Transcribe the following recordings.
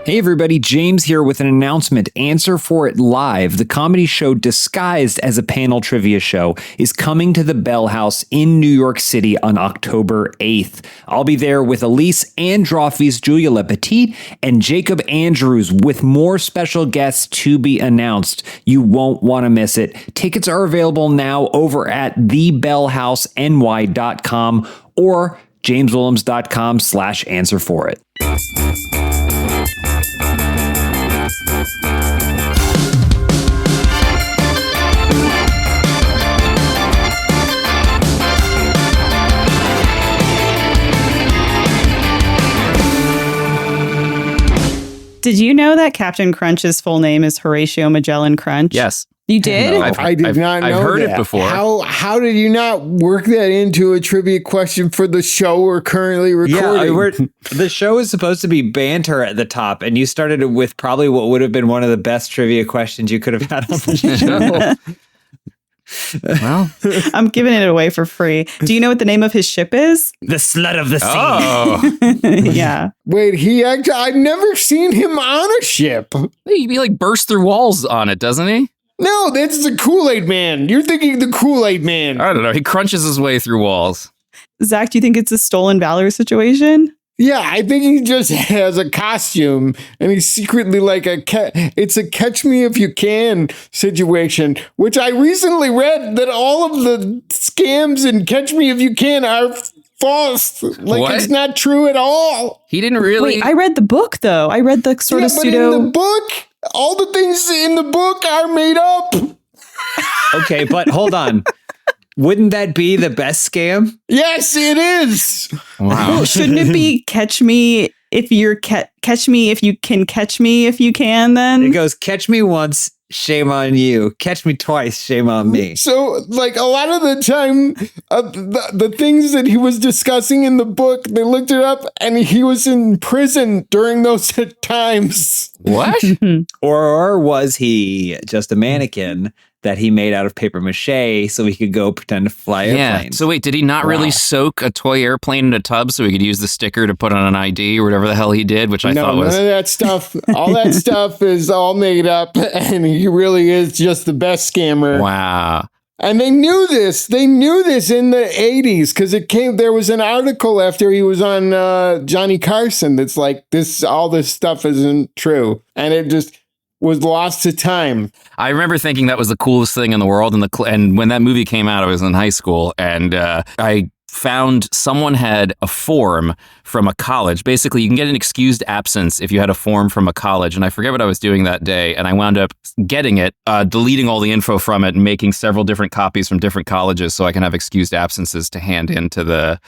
Hey everybody, James here with an announcement. Answer for It Live, the comedy show disguised as a panel trivia show, is coming to the Bell House in New York City on October 8th. I'll be there with Elyse and Drawfee's Julia Lepetit and Jacob Andrews with more special guests to be announced. You won't want to miss it. Tickets are available now over at thebellhouseny.com or jameswillems.com/answerforit. Did you know that Captain Crunch's full name is Horatio Magellan Crunch? Yes. You did? No, I did not know I've heard that. it before. How did you not work that into a trivia question for the show we're currently recording? The show is supposed to be banter at the top, and you started it with probably what would have been one of the best trivia questions you could have had on the show. Well, I'm giving it away for free. Do you know what the name of his ship is? The Slut of the Sea. oh, Yeah. Wait, I've never seen him on a ship. he like bursts through walls on it, doesn't he? No, that's the Kool-Aid Man. You're thinking the Kool-Aid Man. I don't know. He crunches his way through walls. Zach, do you think it's a stolen valor situation? Yeah, I think he just has a costume and he's secretly like it's a catch me if you can situation, which I recently read that all of the scams in catch me if you can are false. Like What? It's not true at all. He didn't really. Wait, I read the book, though. I read the sort of but pseudo... in the book, all the things in the book are made up. Okay, but hold on. Wouldn't that be the best scam? Yes, it is. Wow. Shouldn't it be catch me if you're catch me if you can catch me if you can, then? It goes, catch me once, shame on you. Catch me twice, shame on me. So, like, a lot of the time, the things that he was discussing in the book, they looked it up, and he was in prison during those times. What? Or was he just a mannequin that he made out of paper mache so he could go pretend to fly airplanes? So wait, did he not really soak a toy airplane in a tub so he could use the sticker to put on an ID or whatever the hell he did, which I thought was... none of that stuff. All that stuff is all made up, and he really is just the best scammer. Wow. And they knew this. They knew this in the 80s because there was an article after he was on Johnny Carson that's like, all this stuff isn't true. And it just was lost to time. I remember thinking that was the coolest thing in the world. And when that movie came out, I was in high school, and I found someone had a form from a college. Basically, you can get an excused absence if you had a form from a college. And I forget what I was doing that day. And I wound up getting it, deleting all the info from it and making several different copies from different colleges so I can have excused absences to hand in to the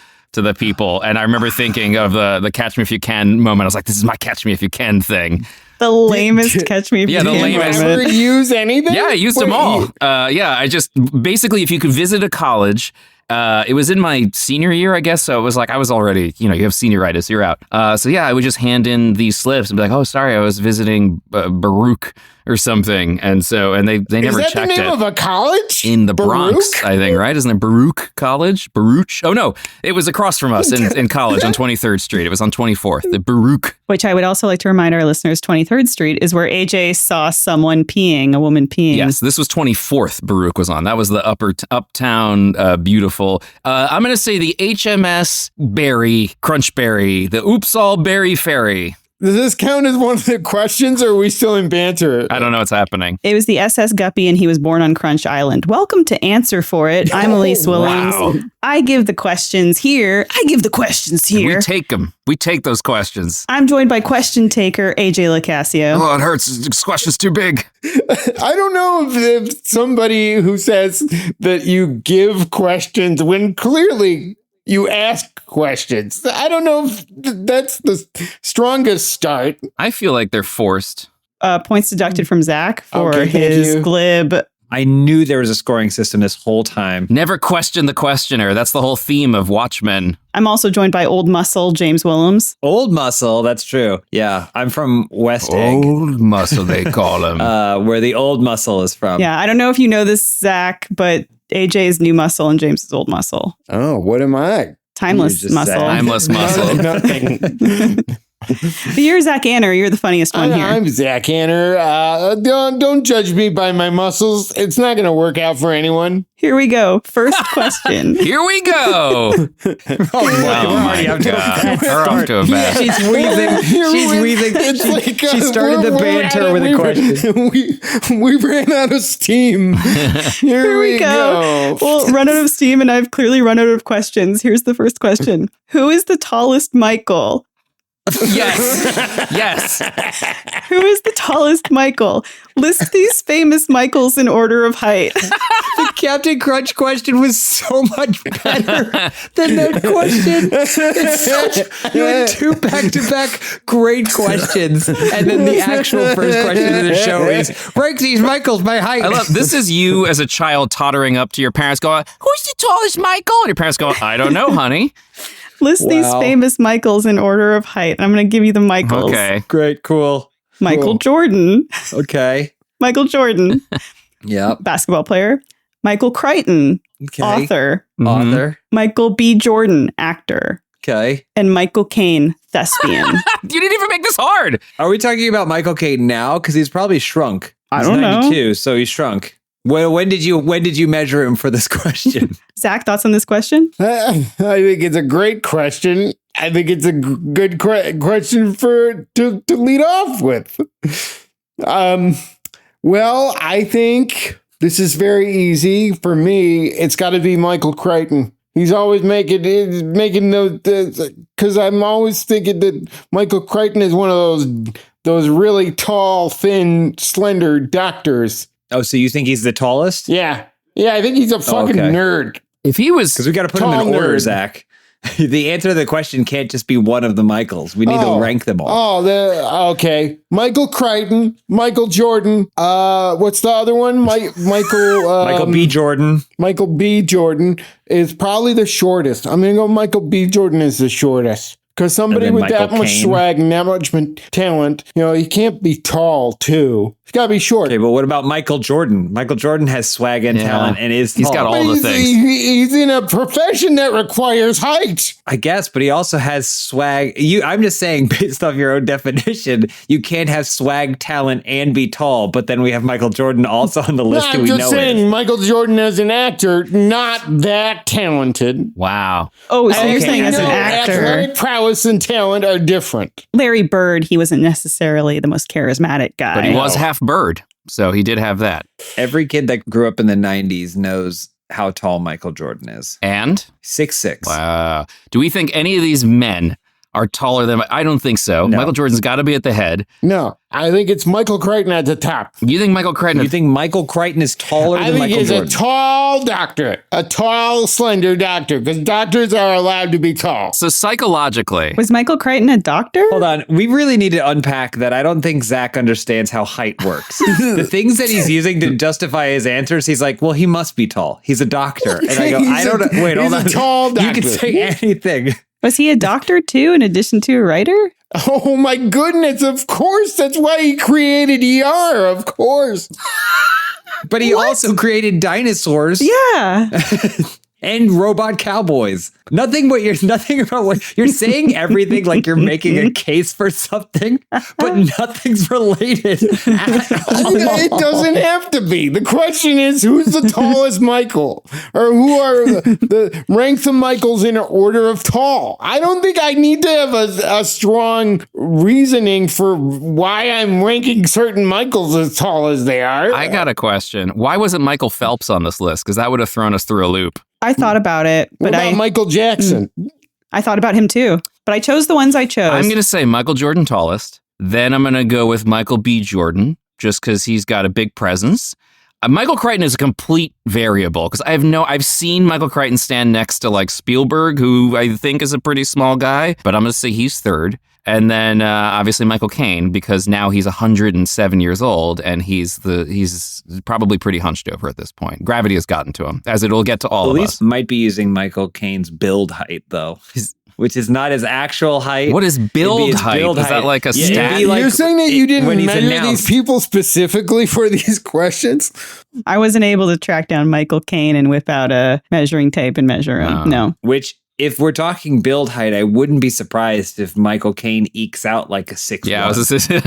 people. And I remember thinking of the catch me if you can moment. I was like, this is my catch me if you can thing. The lamest catch me if you the can. lamest. Ever use anything? Yeah, I used them all. I just basically, if you could visit a college, it was in my senior year, I guess. So it was like I was already, you have senioritis, you're out. I would just hand in these slips and be like, oh, sorry, I was visiting Baruch or something. And they never checked it. Is that the name of a college? In the Bronx, Baruch? I think, right? Isn't it Baruch College? Baruch? Oh, no. It was across from us in college on 23rd Street. It was on 24th, the Baruch. Which I would also like to remind our listeners, 23rd Street is where AJ saw someone peeing, a woman peeing. Yes, this was 24th Baruch was on. That was the uptown, beautiful. I'm going to say the HMS Berry, Crunchberry, the Oops All Berry Ferry. Does this count as one of the questions, or are we still in banter? I don't know what's happening. It was the SS Guppy, and he was born on Crunch Island. Welcome to Answer For It. I'm Elyse Williams. Wow. I give the questions here. We take them. We take those questions. I'm joined by question taker AJ LaCasio. Oh, it hurts. This question's too big. I don't know if somebody who says that you give questions when clearly you ask questions. I don't know if that's the strongest start. I feel like they're forced. Points deducted from Zach for Okay, thank his you. glib. I knew there was a scoring system this whole time. Never question the questioner. That's the whole theme of Watchmen. I'm also joined by Old Muscle James Willems. Old Muscle, that's true. Yeah, I'm from West Egg. Old Muscle, they call him. Where the Old Muscle is from. Yeah, I don't know if you know this, Zach, but AJ is New Muscle and James is Old Muscle. Oh, what am I? Timeless You just Muscle. said- Timeless muscle. Nothing. You're Zach Anner. You're the funniest one here. I'm Zach Anner. Don't judge me by my muscles. It's not going to work out for anyone. Here we go. First question. Here we go. already off to a bad We're off to a bad. She's wheezing. She started the banter with a question. We ran out of steam. Here we go. Well, run out of steam, and I've clearly run out of questions. Here's the first question. Who is the tallest Michael? Yes. Who is the tallest Michael? List these famous Michaels in order of height. The Captain Crunch question was so much better than that question. You had 2 back-to-back great questions, and then the actual first question of the show is, rank these Michaels by height. I love this is you as a child tottering up to your parents going, who's the tallest Michael? And your parents going, I don't know, honey. List these famous Michaels in order of height. I'm going to give you the Michaels. Okay. Great, cool. Michael Jordan. Okay. Michael Jordan. Yep. Basketball player. Michael Crichton. Okay. Author. Author. Michael B. Jordan. Actor. Okay. And Michael Caine. Thespian. You didn't even make this hard. Are we talking about Michael Caine now? Because he's probably shrunk. I He's don't know. 92, so he's shrunk. When did you measure him for this question? Zach, thoughts on this question? I think it's a great question. I think it's a good question to lead off with. Well, I think this is very easy for me. It's got to be Michael Crichton. He's always making those, because I'm always thinking that Michael Crichton is one of those really tall, thin, slender doctors. Oh, so you think he's the tallest? Yeah, I think he's a fucking nerd. If he was, Because we got to put him Tall in order, nerd. Zach. The answer to the question can't just be one of the Michaels. We need to rank them all. Okay. Michael Crichton, Michael Jordan. What's the other one? Michael B. Jordan. Michael B. Jordan is probably the shortest. I'm gonna go. Michael B. Jordan is the shortest. Because somebody And then with that Michael much Caine. swag and that much talent, he can't be tall too. He's got to be short. Okay, but what about Michael Jordan? Michael Jordan has swag and talent and is He's tall. got all the things. He's in a profession that requires height. I guess, but he also has swag. I'm just saying, based off your own definition, you can't have swag, talent, and be tall. But then we have Michael Jordan also on the list who I'm we just know saying, is. Michael Jordan as an actor, not that talented. Wow. Oh, so you're saying as an No, actor. athletic prowess and talent are different. Larry Bird, he wasn't necessarily the most charismatic guy. But he was half bird. So he did have that. Every kid that grew up in the 90s knows how tall Michael Jordan is. And? 6'6". Wow. Do we think any of these men are taller than... I don't think so. No. Michael Jordan's got to be at the head. No, I think it's Michael Crichton at the top. You think Michael Crichton... You think Michael Crichton is taller I than think Michael he's Jordan? a tall doctor, a tall, slender doctor, because doctors are allowed to be tall. So psychologically... Was Michael Crichton a doctor? Hold on. We really need to unpack that. I don't think Zach understands how height works. The things that he's using to justify his answers, he's like, well, he must be tall. He's a doctor. And I go, I don't know. Wait, hold on. He's a tall You can doctor. say anything. Was he a doctor too, in addition to a writer? Oh my goodness, of course. That's why he created ER, of course. But he also created dinosaurs Yeah. and robot cowboys. Nothing about what you're saying everything like you're making a case for something, but nothing's related. It doesn't have to be. The question is, who's the tallest Michael? Or who are the rank the Michaels in order of tall? I don't think I need to have a strong reasoning for why I'm ranking certain Michaels as tall as they are. I got a question. Why wasn't Michael Phelps on this list? Because that would have thrown us through a loop. I thought about it, What but about Michael Jackson? I thought about him too. But I chose the ones I chose. I'm going to say Michael Jordan tallest. Then I'm going to go with Michael B. Jordan, just because he's got a big presence. Michael Crichton is a complete variable, because I've seen Michael Crichton stand next to like Spielberg, who I think is a pretty small guy, but I'm going to say he's third. And then obviously Michael Caine, because now he's 107 years old and he's probably pretty hunched over at this point. Gravity has gotten to him, as it'll get to all of us. Elyse might be using Michael Caine's build height though, which is not his actual height. What is It'd build be his height? build Is that height. like a Yeah, it'd stat? be like You're saying that you didn't when he's measure announced. these people specifically for these questions? I wasn't able to track down Michael Caine and whip out a measuring tape and measure him. No. Which if we're talking build height, I wouldn't be surprised if Michael Caine ekes out like a 6'1". Yeah,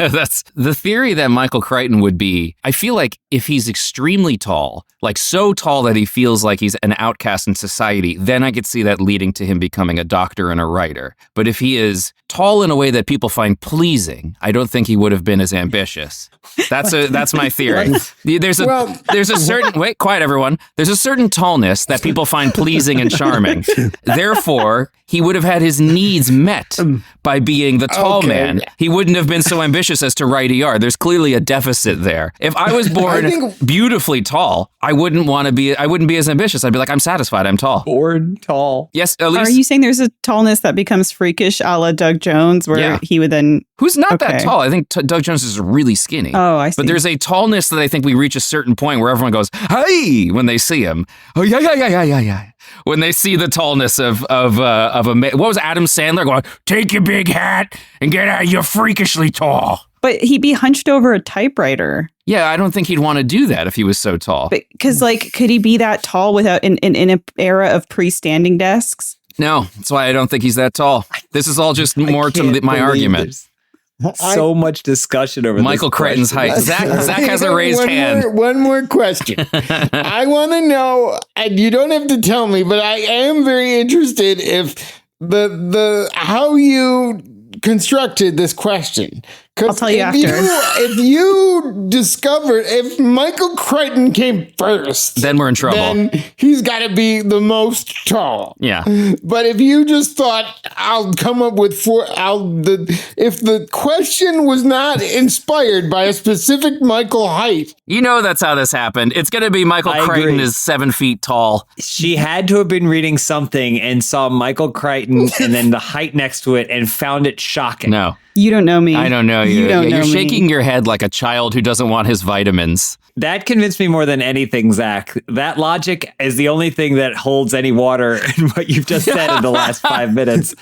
that's the theory that Michael Crichton would be. I feel like if he's extremely tall, like so tall that he feels like he's an outcast in society, then I could see that leading to him becoming a doctor and a writer. But if he is tall in a way that people find pleasing, I don't think he would have been as ambitious. That's my theory. There's a certain wait, quiet everyone. There's a certain tallness that people find pleasing and charming. Therefore, he would have had his needs met by being the tall man. He wouldn't have been so ambitious as to write ER. There's clearly a deficit there. If I was born beautifully tall, I wouldn't be as ambitious. I'd be like, I'm satisfied. I'm tall. Born tall. Yes, Elyse. Are you saying there's a tallness that becomes freakish a la Doug Jones where he would then... Who's not that tall? I think Doug Jones is really skinny. Oh, I see. But there's a tallness that I think we reach a certain point where everyone goes, hey, when they see him. Oh, yeah. When they see the tallness of a man. What was Adam Sandler going, take your big hat and get out, you're freakishly tall. But he'd be hunched over a typewriter. Yeah, I don't think he'd want to do that if he was so tall. Because, could he be that tall without in an era of pre-standing desks? No, that's why I don't think he's that tall. This is all just more to my argument. So much discussion over Michael Crichton's height. Zach has a raised hand. One more question. I want to know, and you don't have to tell me, but I am very interested if the how you constructed this question. I'll tell you after. If you discovered, if Michael Crichton came first, then we're in trouble. Then he's got to be the most tall. Yeah. But if you just thought, I'll come up with if the question was not inspired by a specific Michael height. You know that's how this happened. It's going to be Michael Crichton is 7 feet tall. She had to have been reading something and saw Michael Crichton and then the height next to it and found it shocking. No. You don't know me. I don't know you. You're shaking your head like a child who doesn't want his vitamins. That convinced me more than anything, Zach. That logic is the only thing that holds any water in what you've just said in the last 5 minutes.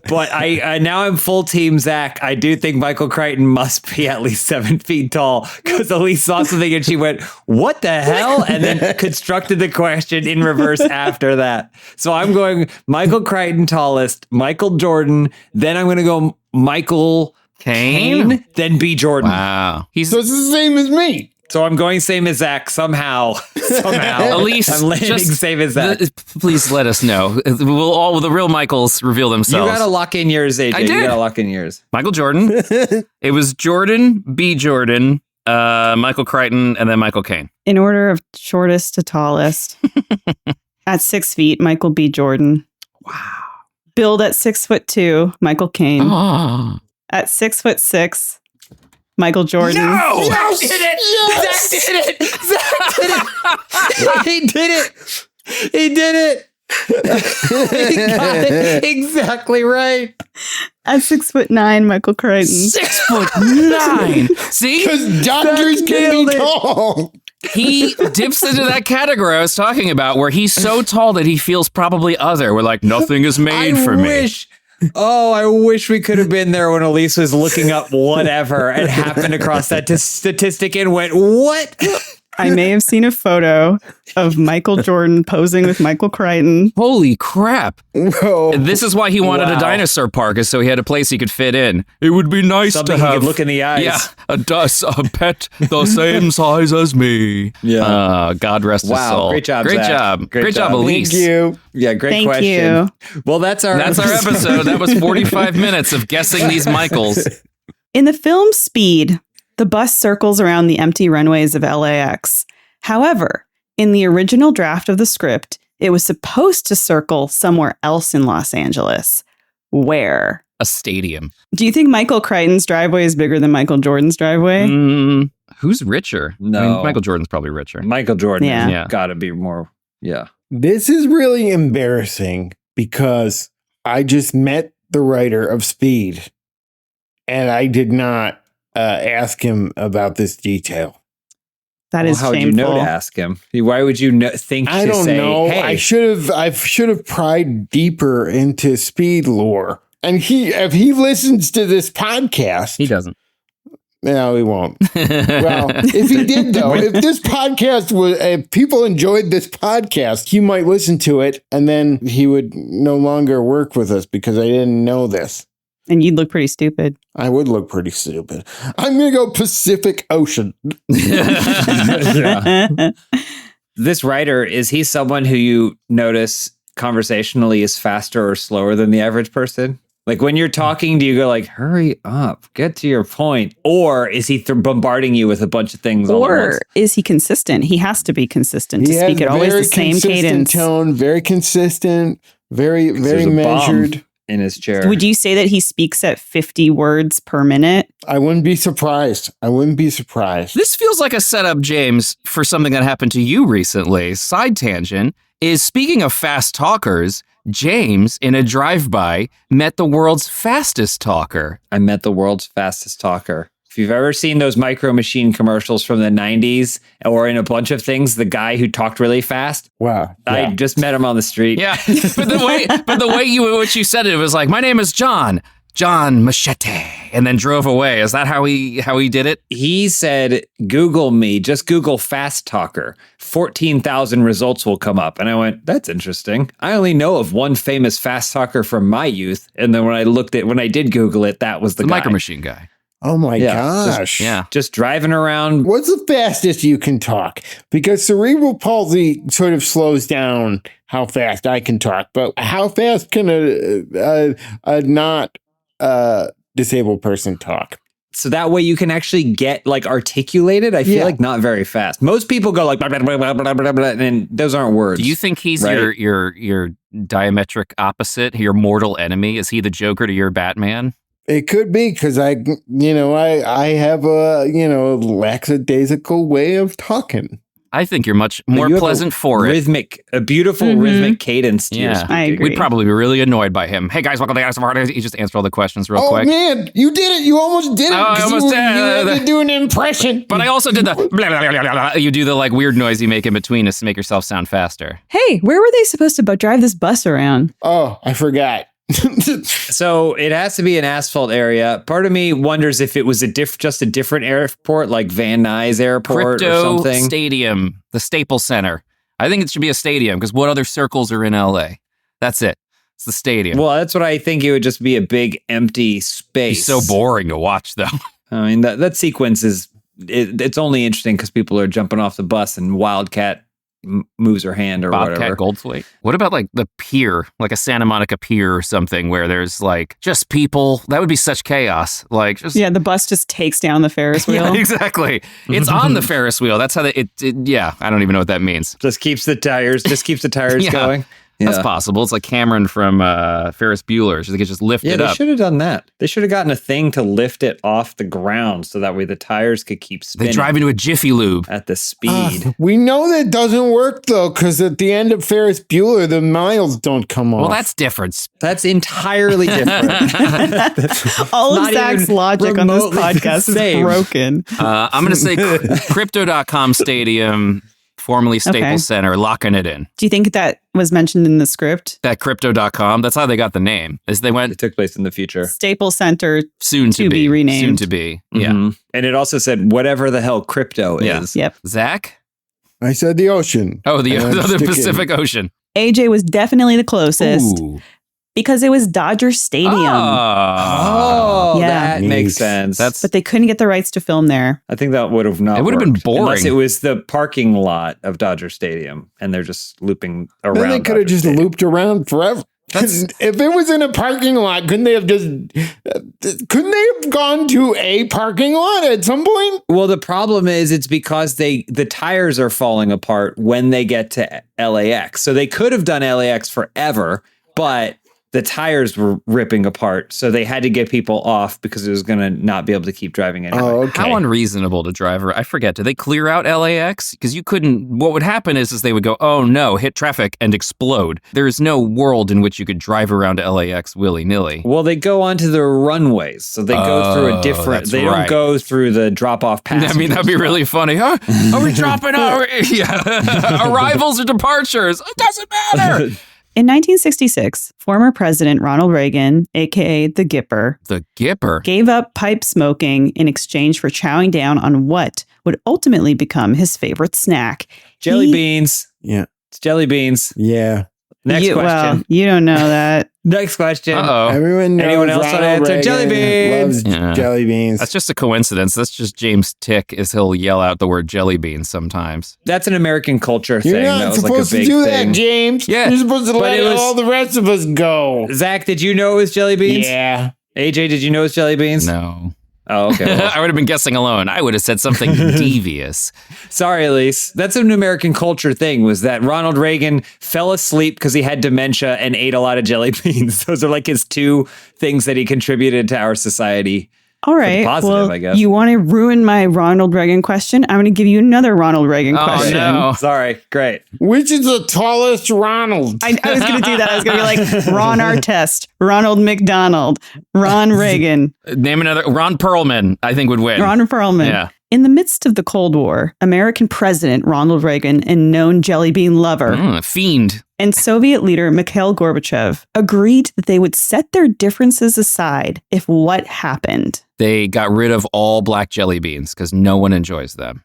But I now I'm full team Zach. I do think Michael Crichton must be at least 7 feet tall because Elyse saw something and she went, what the hell? And then constructed the question in reverse after that. So I'm going Michael Crichton tallest, Michael Jordan. Then I'm going to go Michael Caine, then B. Jordan. Wow. So it's the same as me. So I'm going same as Zach somehow. Elyse, I'm landing same as Zach. Please let us know. The real Michaels reveal themselves. You gotta lock in yours, AJ. I did. You gotta lock in yours. Michael Jordan. It was Jordan, B. Jordan, Michael Crichton, and then Michael Caine. In order of shortest to tallest. At 6 feet, Michael B. Jordan. Wow. Billed at 6'2", Michael Caine. Oh. At 6'6", Michael Jordan. No! Zach did it! Yes! Zach did it! Zach did it! He did it! He did it! He got it exactly right. At 6'9", Michael Crichton. 6'9". See? Because doctors can be tall. He dips into that category I was talking about where he's so tall that he feels probably other. We're like, nothing is made for me. I wish we could have been there when Elyse was looking up whatever and happened across that statistic and went, what? I may have seen a photo of Michael Jordan posing with Michael Crichton. Holy crap. Whoa. This is why he wanted a dinosaur park, is so he had a place he could fit in. It would be nice Something to have. he could look in the eyes. Yeah, a pet the same size as me. Yeah. God rest his soul. Great job, Great Zach. job. Great job, Elyse. Thank you. Yeah, great Thank question. you. Well, that's our episode. That was 45 minutes of guessing these Michaels. In the film Speed, the bus circles around the empty runways of LAX. However, in the original draft of the script, it was supposed to circle somewhere else in Los Angeles. Where? A stadium. Do you think Michael Crichton's driveway is bigger than Michael Jordan's driveway? Who's richer? No. I mean, Michael Jordan's probably richer. Michael Jordan. Yeah. Gotta be more. Yeah. This is really embarrassing because I just met the writer of Speed and I did not ask him about this detail. That is how would shameful. you know to ask him? Why would you think I to don't say, know. hey, I should have pried deeper into Speed lore. And if he listens to this podcast, He doesn't. No, he won't. Well, if he did, though, if this podcast was, if people enjoyed this podcast, he might listen to it and then he would no longer work with us because I didn't know this. And you'd look pretty stupid. I would look pretty stupid. I'm going to go Pacific Ocean. This writer, is he someone who you notice conversationally is faster or slower than the average person? Like when you're talking, do you go like, hurry up, get to your point? Or is he bombarding you with a bunch of things all at Or once? is he consistent? He has to be consistent to speak at always the same cadence. Tone, very consistent, very There's a measured. bomb in his chair. Would you say that he speaks at 50 words per minute? I wouldn't be surprised. This feels like a setup, James, for something that happened to you recently. Side tangent is, speaking of fast talkers, James, in a drive-by, met the world's fastest talker. I met the world's fastest talker. If you've ever seen those Micro Machine commercials from the 90s or in a bunch of things, the guy who talked really fast, Wow. I just met him on the street. Yeah, but the way which you said it was like, my name is John Machete, and then drove away. Is that how he did it? He said, Google me, just Google fast talker. 14,000 results will come up. And I went, that's interesting. I only know of one famous fast talker from my youth. And then when I did Google it, that was the guy. Micro Machine guy. Oh my gosh. Just driving around. What's the fastest you can talk? Because cerebral palsy sort of slows down how fast I can talk. But how fast can a not disabled person talk? So that way you can actually get like articulated. I feel like not very fast. Most people go like, blah, blah, blah, blah, blah, blah, blah, and those aren't words. Do you think he's right? your diametric opposite, your mortal enemy? Is he the Joker to your Batman? It could be because I have a lackadaisical way of talking. I think you're much more pleasant for it. A beautiful rhythmic cadence to your Yeah, speaking. I agree. We'd probably be really annoyed by him. Hey guys, welcome to the House of Art. He just answered all the questions real quick. Oh man, you did it! You almost did it! Oh, I 'cause almost you did. had to do an impression. But I also did the blah, blah, blah, blah, blah. You do the like weird noise you make in between us to make yourself sound faster. Hey, where were they supposed to drive this bus around? Oh, I forgot. So it has to be an asphalt area. Part of me wonders if it was just a different airport, like Van Nuys Airport or Crypto something. Stadium, the Staples Center. I think it should be a stadium because what other circles are in LA? That's it. It's the stadium. Well, that's what I think. It would just be a big empty space. It's so boring to watch, though. I mean, that sequence it's only interesting because people are jumping off the bus and Wildcat moves her hand or Bobcat whatever. Goldthwait. What about like the pier, like a Santa Monica pier or something where there's like just people? That would be such chaos. Like just Yeah, the bus just takes down the Ferris wheel. Yeah, exactly. It's on the Ferris wheel. That's how yeah, I don't even know what that means. Just keeps the tires Yeah. going. That's possible. It's like Cameron from Ferris Bueller. They could just lift it They up. should have done that. They should have gotten a thing to lift it off the ground so that way the tires could keep spinning. They drive into a Jiffy Lube. At the speed. We know that doesn't work though, because at the end of Ferris Bueller, the miles don't come off. Well, that's different. That's entirely different. All of Not Zach's even logic on this remotely the podcast is same. broken. I'm going to say Crypto.com Stadium, formerly Staples Okay. Center, locking it in. Do you think that was mentioned in the script? That Crypto.com, that's how they got the name. Is they went It took place in the future. Staples Center. soon to be renamed. Soon to be. Yeah. Mhm. And it also said whatever the hell crypto Yeah. is. Yep. Zach? I said the ocean. Oh, the And I'm other sticking- Pacific Ocean. AJ was definitely the closest Ooh. because it was Dodger Stadium. Oh, Yeah. that makes Neat. sense. That's But they couldn't get the rights to film there. I think that would have not. It would have been worked, boring. unless it was the parking lot of Dodger Stadium, and they're just looping around. Then they could have Dodger just Stadium. looped around forever. If it was in a parking lot, couldn't they have gone to a parking lot at some point? Well, the problem is it's because the tires are falling apart when they get to LAX. So they could have done LAX forever, but the tires were ripping apart. So they had to get people off because it was going to not be able to keep driving anyway. Oh, okay. How unreasonable to drive around. I forget. Did they clear out LAX? Because you couldn't. What would happen is they would go, oh no, hit traffic and explode. There is no world in which you could drive around LAX willy nilly. Well, they go onto the runways. So they go through a different, that's they right. don't go through the drop off pass. I mean, that'd be really funny. Huh? Are we dropping our arrivals or departures? It doesn't matter. In 1966, former President Ronald Reagan, aka the Gipper, The Gipper. gave up pipe smoking in exchange for chowing down on what would ultimately become his favorite snack. Jelly He- beans. Yeah. It's jelly beans. Yeah. Next question. Well, you don't know that. Next question. Uh-oh. Everyone knows Anyone else Ronald want to answer? Reagan Jelly beans. loves Yeah. jelly beans. That's just a coincidence. That's just James Tick, is he'll yell out the word jelly beans sometimes. That's an American culture You're thing. not That was like a supposed to big do thing. that, James. Yeah. You're supposed to But let it was- all the rest of us go. Zach, did you know it was jelly beans? Yeah. AJ, did you know it was jelly beans? No. Oh, okay. Well, I would have been guessing alone. I would have said something devious. sorry, Elyse. That's an American culture thing, was that Ronald Reagan fell asleep because he had dementia and ate a lot of jelly beans. Those are like his two things that he contributed to our society. All right. positive, well, I guess. you want to ruin my Ronald Reagan question? I'm going to give you another Ronald Reagan Oh, question. no. Sorry. Great. Which is the tallest Ronald? I was going to do that. I was going to be like Ron Artest, Ronald McDonald, Ron Reagan, Name another. Ron Perlman, I think, would win. Ron Perlman. Yeah. In the midst of the Cold War, American President Ronald Reagan and known jelly bean lover Fiend. and Soviet leader Mikhail Gorbachev agreed that they would set their differences aside if what happened. They got rid of all black jelly beans because no one enjoys them.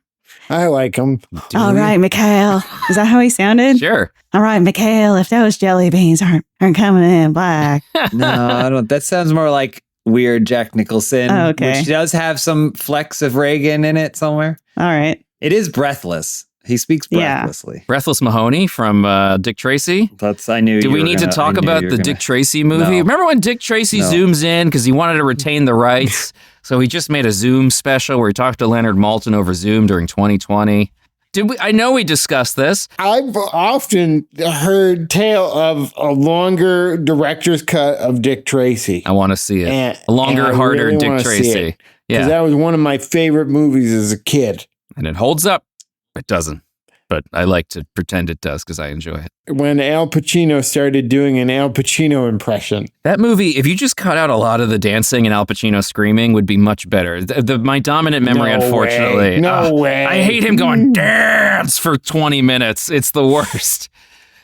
I like them. All right, Mikhail. Is that how he sounded? Sure. All right, Mikhail, if those jelly beans aren't coming in black. No, I don't. That sounds more like weird Jack Nicholson, Oh, okay. which does have some flecks of Reagan in it somewhere. All right. It is breathless. He speaks Yeah. breathlessly. Breathless Mahoney from Dick Tracy. I knew. Do you we were need to gonna- talk I knew about you the were Dick gonna- Tracy movie? No. Remember when Dick Tracy No. zooms in because he wanted to retain the rights? So he just made a Zoom special where he talked to Leonard Maltin over Zoom during 2020. I know we discussed this. I've often heard tale of a longer director's cut of Dick Tracy. I want to see it. And- A longer, and I harder really Dick wanna see Tracy. it, Yeah. Because that was one of my favorite movies as a kid. And it holds up. It doesn't. But I like to pretend it does because I enjoy it. When Al Pacino started doing an Al Pacino impression. That movie, if you just cut out a lot of the dancing and Al Pacino screaming, would be much better. My dominant memory, No unfortunately. way. No way. I hate him going dance for 20 minutes. It's the worst.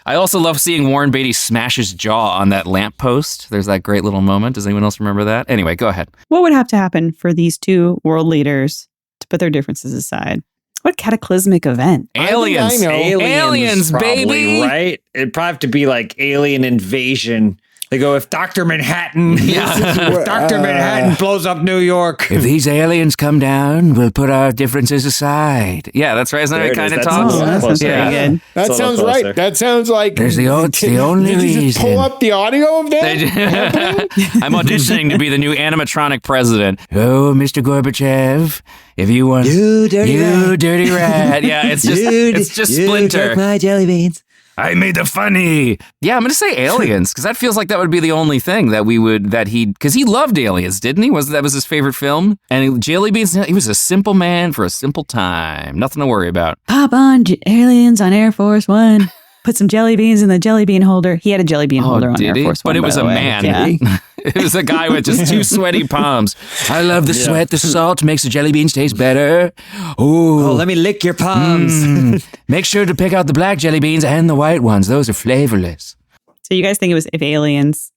I also love seeing Warren Beatty smash his jaw on that lamppost. There's that great little moment. Does anyone else remember that? Anyway, go ahead. What would have to happen for these two world leaders to put their differences aside? What cataclysmic event? Aliens. I know. Aliens, probably, baby. right? It'd probably have to be like alien invasion. They go, if Dr. Manhattan, if Dr. Manhattan blows up New York. If these aliens come down, we'll put our differences aside. Yeah, that's right. Isn't that There how it it kind is. of That's talks? a little that closer. sounds pretty Yeah. good. That It's a little sounds closer. right. That sounds like. There's it's the only Did you just reason. pull up the audio of that? I'm auditioning to be the new animatronic president. Oh, Mr. Gorbachev, if you want You dirty rat. Yeah, it's just Splinter. my jelly beans. I made the funny. Yeah, I'm gonna say aliens because that feels like that would be the only thing that because he loved aliens, didn't he? That was his favorite film? And jelly beans. He was a simple man for a simple time. Nothing to worry about. Pop on aliens on Air Force One. Put some jelly beans in the jelly bean holder. He had a jelly bean holder on Air Force One. But it by was the a way. man. Yeah. It was a guy with just two sweaty palms. I love the sweat. The salt makes the jelly beans taste better. Ooh. Oh, let me lick your palms. Make sure to pick out the black jelly beans and the white ones. Those are flavorless. So you guys think it was if aliens?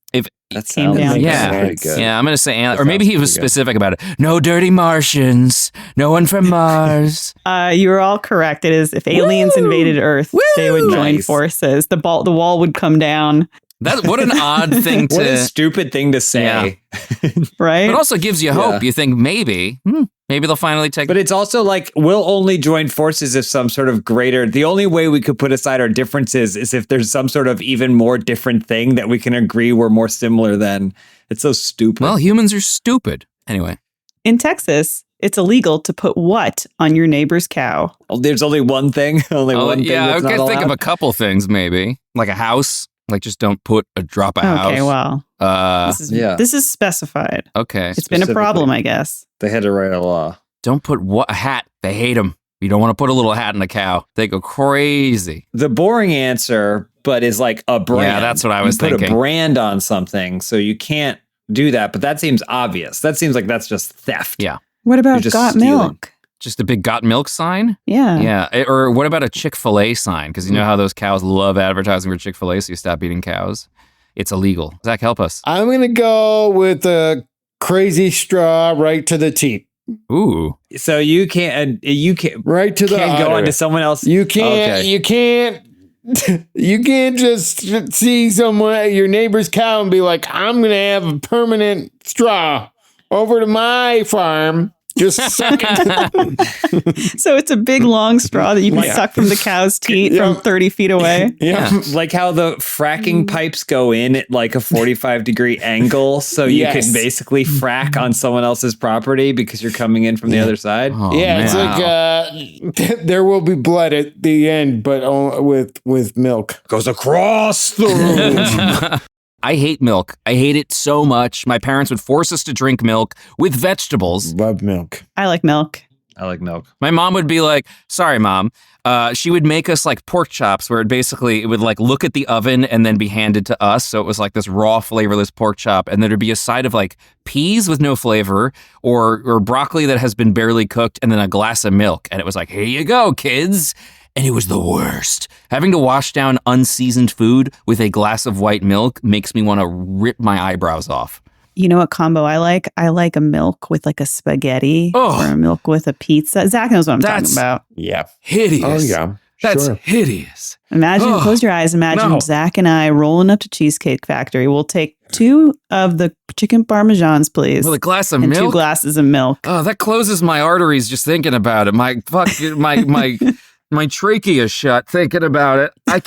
That Came sounds down. Yeah. pretty good. Yeah, I'm going to say, or That maybe he sounds was pretty good. specific about it. No dirty Martians. No one from Mars. You were all correct. It is if aliens invaded Earth, they would join Nice. forces. The wall would come down, What an odd thing What a to. stupid thing to say. right? But also gives you hope. You think maybe they'll finally take. But it's also like we'll only join forces if some sort of greater. The only way we could put aside our differences is if there's some sort of even more different thing that we can agree we're more similar than. It's so stupid. Well, humans are stupid. Anyway. In Texas, it's illegal to put what on your neighbor's cow? There's only one thing. Only one thing. yeah, I that's could not think of allowed. a couple things maybe. Like a house. Like just don't put a drop of house. Okay, well, yeah. this is specified. Okay. It's been a problem, I guess. They had to write a law. Don't put a hat. They hate them. You don't want to put a little hat in a cow. They go crazy. The boring answer, but is like a brand. Yeah, that's what I was you put thinking. a brand on something, so you can't do that. But that seems obvious. That seems like that's just theft. Yeah. What You're about just got stealing. milk? Just a big got milk sign? Yeah. Yeah. Or what about a Chick-fil-A sign? Because you know how those cows love advertising for Chick-fil-A, so you stop eating cows. It's illegal. Zach, help us. I'm going to go with a crazy straw right to the teat. Ooh. So you can't Right to the can't go udder. onto someone else. You can't. Okay. You can't. You can't just see someone, your neighbor's cow, and be like, "I'm gonna have a permanent straw over to my farm." Just suck it. So it's a big long straw that you can suck from the cow's teat from 30 feet away. Yeah. Like how the fracking pipes go in at like a 45-degree angle, so you Yes. can basically frack on someone else's property because you're coming in from the other side. Oh, Yeah, man. it's like there will be blood at the end, but with milk. Goes across the room. I hate milk. I hate it so much. My parents would force us to drink milk with vegetables. Love milk. I like milk. I like milk. My mom would be like, sorry, Mom. She would make us like pork chops where it would like look at the oven and then be handed to us. So it was like this raw, flavorless pork chop. And there'd be a side of like peas with no flavor or broccoli that has been barely cooked and then a glass of milk. And it was like, here you go, kids. And it was the worst. Having to wash down unseasoned food with a glass of white milk makes me want to rip my eyebrows off. You know what combo I like? I like a milk with like a spaghetti or a milk with a pizza. Zach knows what I'm talking about. Yeah. Hideous. Oh, yeah. That's Sure. hideous. Imagine, close your eyes. Imagine Zach and I rolling up to Cheesecake Factory. We'll take 2 of the chicken parmesans, please. With a glass of and milk? 2 glasses of milk. Oh, that closes my arteries just thinking about it. My trachea is shut thinking about it. I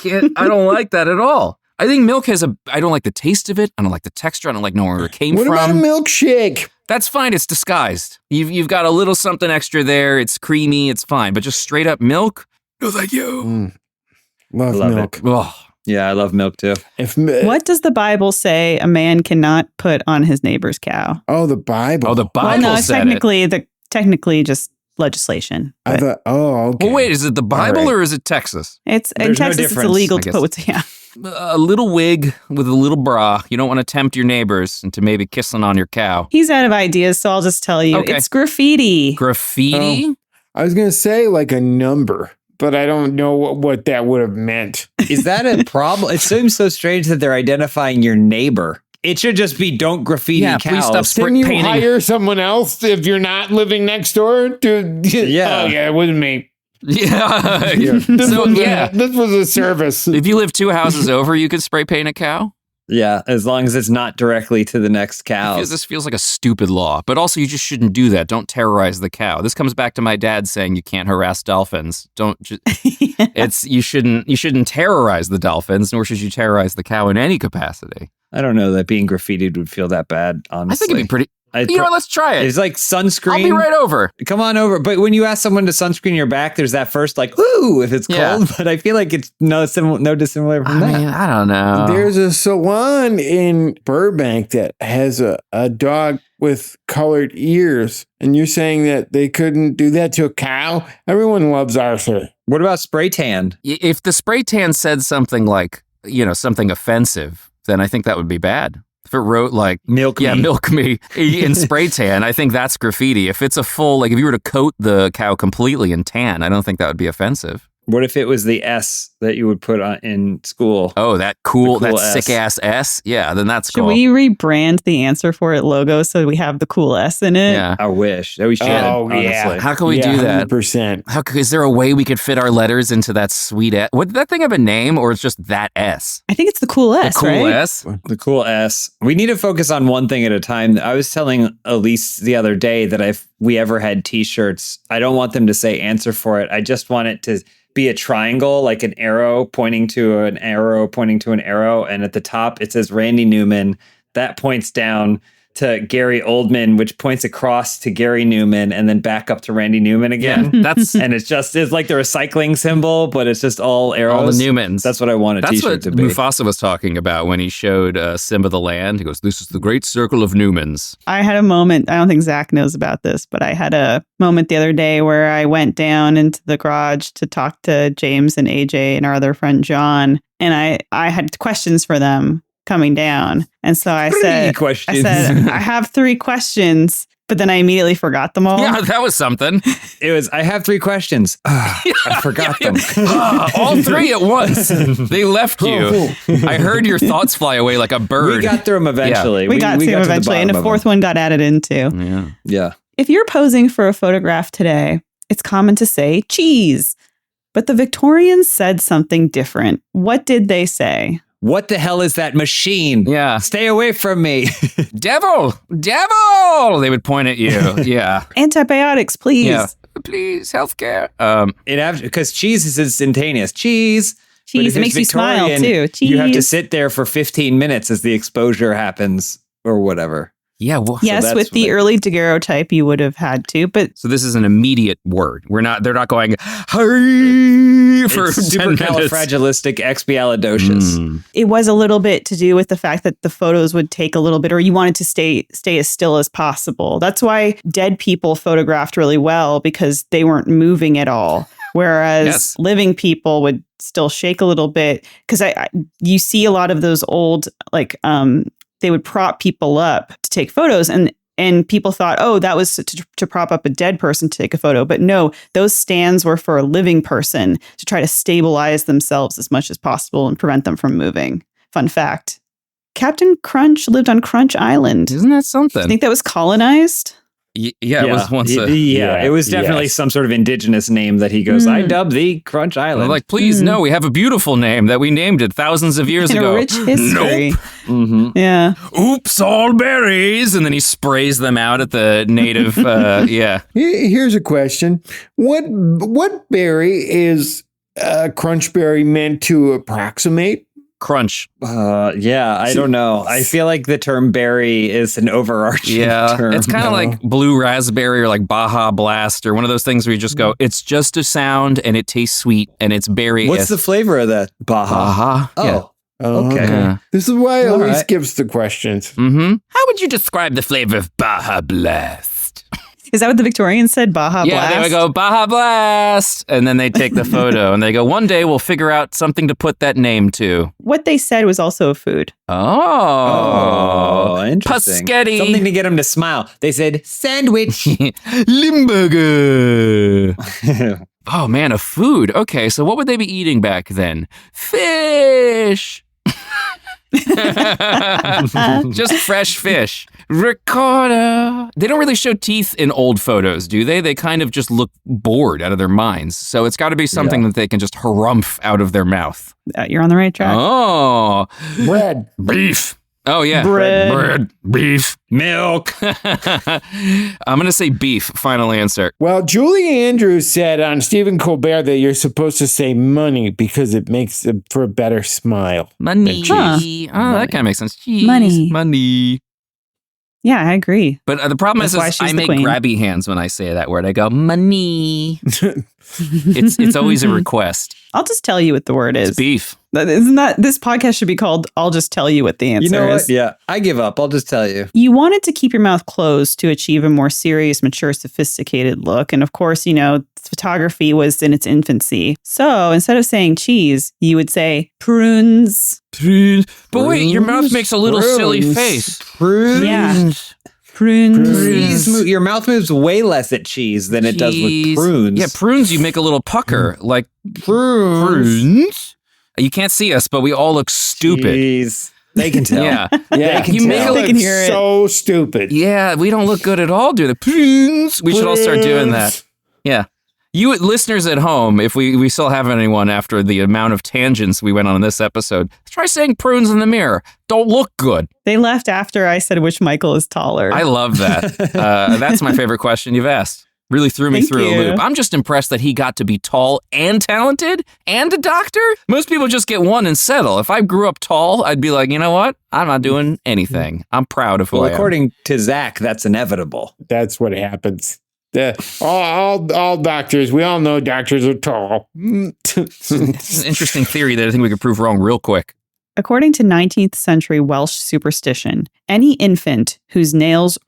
don't like that at all. I think milk I don't like the taste of it. I don't like the texture. I don't like knowing where it came What from. about a milkshake? That's fine. It's disguised. You've got a little something extra there. It's creamy. It's fine. But just straight up milk? No, thank you. Love milk. Oh. Yeah, I love milk too. What does the Bible say a man cannot put on his neighbor's cow? Oh, the Bible. Oh, the Bible Well, no, said it. technically just legislation. I But thought, okay. Well, wait, is it the Bible All right. or is it Texas? it's in There's no Texas. It's difference, illegal I to guess. put what's A little wig with a little bra. You don't want to tempt your neighbors into maybe kissing on your cow. He's out of ideas, so I'll just tell you, Okay. it's graffiti. Graffiti? Oh. I was going to say like a number, but I don't know what that would have meant. Is that a problem? It seems so strange that they're identifying your neighbor. It should just be don't graffiti Yeah, cows. please stop Can you painting. hire someone else if you're not living next door? Yeah. Oh, yeah, it wasn't me. Yeah. This was a service. If you live 2 houses over, you could spray paint a cow? Yeah, as long as it's not directly to the next cow. This feels like a stupid law, but also you just shouldn't do that. Don't terrorize the cow. This comes back to my dad saying you can't harass dolphins. You shouldn't terrorize the dolphins, nor should you terrorize the cow in any capacity. I don't know that being graffitied would feel that bad, honestly. I think it'd be pretty. You know what? Let's try it. It's like sunscreen. I'll be right over. Come on over. But when you ask someone to sunscreen your back, there's that first like, ooh, if it's cold. Yeah. But I feel like it's no dissimilar from I that. mean, I don't know. There's a salon in Burbank that has a dog with colored ears. And you're saying that they couldn't do that to a cow? Everyone loves Arthur. What about spray tan? If the spray tan said something like, something offensive, then I think that would be bad. If it wrote like, Milk me. milk me in spray tan, I think that's graffiti. If it's a full, like if you were to coat the cow completely in tan, I don't think that would be offensive. What if it was the S that you would put on in school? Oh, that cool The cool that S. sick ass S? Yeah, then that's Should cool. we rebrand the Answer For It logo so we have the cool S in it? Yeah. I wish. We should, Oh, honestly. yeah. How can we do that? 100%. Is there a way we could fit our letters into that sweet S? Would that thing have a name or it's just that S? I think it's the cool S, The cool right? S? The cool S. We need to focus on one thing at a time. I was telling Elyse the other day that if we ever had t-shirts, I don't want them to say answer for it. I just want it to be a triangle, like an arrow pointing to an arrow, pointing to an arrow. And at the top, it says Randy Newman. That points down to Gary Oldman, which points across to Gary Newman and then back up to Randy Newman again. That's And it's like the recycling symbol, but it's just all arrows. all the Newmans. That's what I want a That's t-shirt what to be. Mufasa was talking about when he showed Simba the land. He goes, "This is the great circle of Newmans." I had a moment, I don't think Zach knows about this, but I had a moment the other day where I went down into the garage to talk to James and AJ and our other friend John. And I had questions for them coming down. And so I said, questions. I have 3 questions. but then I immediately forgot them all. Yeah, that was something. It was, I have 3 questions. I forgot them. All 3 at once. They left you. I heard your thoughts fly away like a bird. We got through them eventually. We got to them eventually, and a 4th one got added in too. Yeah. Yeah. If you're posing for a photograph today, it's common to say cheese. But the Victorians said something different. What did they say? What the hell is that machine? Yeah. Stay away from me. Devil! Devil! They would point at you. Yeah. Antibiotics, please. Yeah. Please, healthcare. Because cheese is instantaneous. Cheese. Cheese. It makes you smile too. Cheese. You have to sit there for 15 minutes as the exposure happens or whatever. Yeah. Well, yes, so with the early daguerreotype, you would have had to, but so this is an immediate word. They're not going, hurry for it's 10 minutes. Supercalifragilisticexpialidocious. it was a little bit to do with the fact that the photos would take a little bit, or you wanted to stay as still as possible. That's why dead people photographed really well, because they weren't moving at all. Whereas living people would still shake a little bit, because you see a lot of those old, like, they would prop people up to take photos, and people thought, oh, that was to prop up a dead person to take a photo. But no, those stands were for a living person to try to stabilize themselves as much as possible and prevent them from moving. Fun fact. Captain Crunch lived on Crunch Island. Isn't that something? I think that was colonized. Yeah, it was once it was definitely some sort of indigenous name that he goes, I dubbed thee Crunch Island. They're like, please, no, we have a beautiful name that we named it thousands of years ago. A rich history. Nope. Mm-hmm. Yeah. Oops, all berries. And then he sprays them out at the native, Here's a question. What berry is crunch berry meant to approximate? Crunch. I don't know. I feel like the term berry is an overarching term. It's kind of like blue raspberry or like Baja Blast or one of those things where you just go, it's just a sound and it tastes sweet and it's berry. What's the flavor of that? Baja. Oh. Yeah. Okay. Yeah. This is why All Elyse right. gives the questions. Mm-hmm. How would you describe the flavor of Baja Blast? Is that what the Victorians said? Baja Blast? Yeah, they would go, Baja Blast. And then they take the photo and they go, one day we'll figure out something to put that name to. What they said was also a food. Oh, interesting. Paschetti. Something to get him to smile. They said sandwich. Limburger. Oh, man, a food. Okay, so what would they be eating back then? Fish. Just fresh fish. Ricotta. They don't really show teeth in old photos, do they? They kind of just look bored out of their minds. So it's got to be something that they can just harumph out of their mouth. You're on the right track. Oh. Bread. Beef. Oh, yeah. Bread. Beef. Milk. I'm going to say beef. Final answer. Well, Julie Andrews said on Stephen Colbert that you're supposed to say money because it makes it for a better smile. Money. Huh. Oh, that kind of makes sense. Cheese. Money. Money. Yeah, I agree. But the problem That's why is she's I the make queen. grabby hands when I say that word. I go, money. It's always a request. I'll just tell you what the word is. It's beef. Isn't that this podcast should be called I'll Just Tell You What the Answer You know Is. what? Yeah, I give up. I'll just tell you. You wanted to keep your mouth closed to achieve a more serious, mature, sophisticated look. And of course, photography was in its infancy. So instead of saying cheese, you would say prunes. Prunes. But wait, your mouth makes a little silly Prunes. face. Prunes. Yeah. Prunes. Your mouth moves way less at cheese than it does with Cheese. prunes. Yeah, prunes, you make a little pucker. Like prunes. You can't see us, but we all look stupid. Jeez. They can tell. Yeah. Yeah, They can You tell. make a They can hear it. So stupid. Yeah, we don't look good at all, do the prunes. We should all start doing that. Yeah. You listeners at home, if we still have anyone after the amount of tangents we went on in this episode, try saying prunes in the mirror. Don't look good. They left after I said which Michael is taller. I love that. That's my favorite question you've asked. Really threw me Thank through a you. loop. I'm just impressed that he got to be tall and talented and a doctor. Most people just get one and settle. If I grew up tall, I'd be like, you know what? I'm not doing anything. I'm proud of who Well, I am. according to Zach, that's inevitable. That's what happens. All doctors, we all know doctors are tall. It's an interesting theory that I think we could prove wrong real quick. According to 19th century Welsh superstition, any infant whose nails